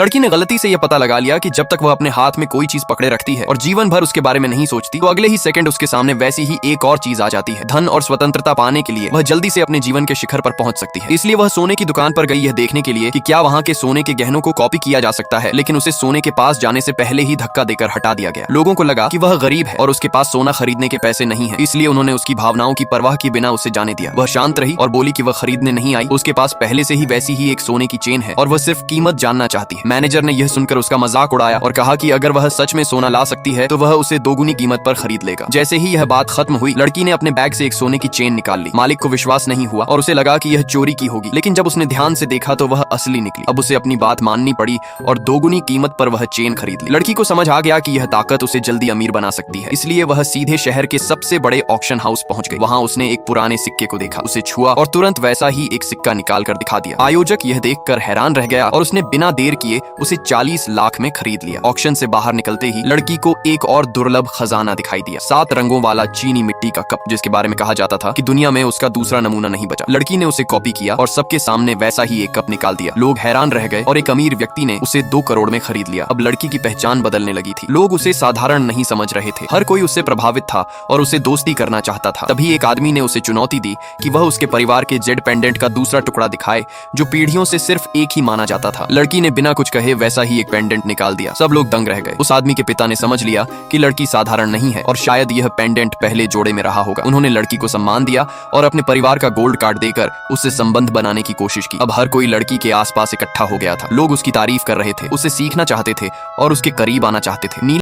लड़की ने गलती से यह पता लगा लिया कि जब तक वह अपने हाथ में कोई चीज पकड़े रखती है और जीवन भर उसके बारे में नहीं सोचती, तो अगले ही सेकंड उसके सामने वैसी ही एक और चीज आ जाती है। धन और स्वतंत्रता पाने के लिए वह जल्दी से अपने जीवन के शिखर पर पहुंच सकती है। इसलिए वह सोने की दुकान पर गई यह देखने के लिए कि क्या वहां के सोने के गहनों को कॉपी किया जा सकता है, लेकिन उसे सोने के पास जाने से पहले ही धक्का देकर हटा दिया गया। लोगों को लगा कि वह गरीब है और उसके पास सोना खरीदने के पैसे नहीं है, इसलिए उन्होंने उसकी भावनाओं की परवाह किए बिना उसे जाने दिया। वह शांत रही और बोली कि वह खरीदने नहीं आई, उसके पास पहले से ही वैसी ही एक सोने की चेन है और वह सिर्फ कीमत जानना चाहती है। मैनेजर ने यह सुनकर उसका मजाक उड़ाया और कहा कि अगर वह सच में सोना ला सकती है तो वह उसे दोगुनी कीमत पर खरीद लेगा। जैसे ही यह बात खत्म हुई, लड़की ने अपने बैग से एक सोने की चेन निकाल ली। मालिक को विश्वास नहीं हुआ और उसे लगा कि यह चोरी की होगी, लेकिन जब उसने ध्यान से देखा तो वह असली निकली। अब उसे अपनी बात माननी पड़ी और दोगुनी कीमत पर वह चेन खरीद ली। लड़की को समझ आ गया कि यह ताकत उसे जल्दी अमीर बना सकती है, इसलिए वह सीधे शहर के सबसे बड़े ऑक्शन हाउस पहुंच गई। वहां उसने एक पुराने सिक्के को देखा, उसे छुआ और तुरंत वैसा ही एक सिक्का निकाल कर दिखा दिया। आयोजक यह देखकर हैरान रह गया और उसने बिना देर किए उसे 40 लाख में खरीद लिया। ऑक्शन से बाहर निकलते ही लड़की को एक और दुर्लभ खजाना दिखाई दिया, 7 रंगों वाला चीनी मिट्टी का कप, जिसके बारे में कहा जाता था कि दुनिया में उसका दूसरा नमूना नहीं बचा। लड़की ने उसे कॉपी किया और सबके सामने वैसा ही एक कप निकाल दिया। लोग हैरान रह गए और एक अमीर व्यक्ति ने उसे 2 करोड़ में खरीद लिया। अब लड़की की पहचान बदलने लगी थी। लोग उसे साधारण नहीं समझ रहे थे, हर कोई उससे प्रभावित था और उसे दोस्ती करना चाहता था। तभी एक आदमी ने उसे चुनौती दी कि वह उसके परिवार के जेड पेंडेंट का दूसरा टुकड़ा दिखाए, जो पीढ़ियों से सिर्फ एक ही माना जाता था। लड़की ने बिना कुछ कहे वैसा ही एक पेंडेंट निकाल दिया। सब लोग दंग रह गए। उस आदमी के पिता ने समझ लिया कि लड़की साधारण नहीं है और शायद यह पेंडेंट पहले जोड़े में रहा होगा। उन्होंने लड़की को सम्मान दिया और अपने परिवार का गोल्ड कार्ड देकर उससे संबंध बनाने की कोशिश की। अब हर कोई लड़की के आसपास इकट्ठा हो गया था। लोग उसकी तारीफ कर रहे थे, उसे सीखना चाहते थे और उसके करीब आना चाहते थे।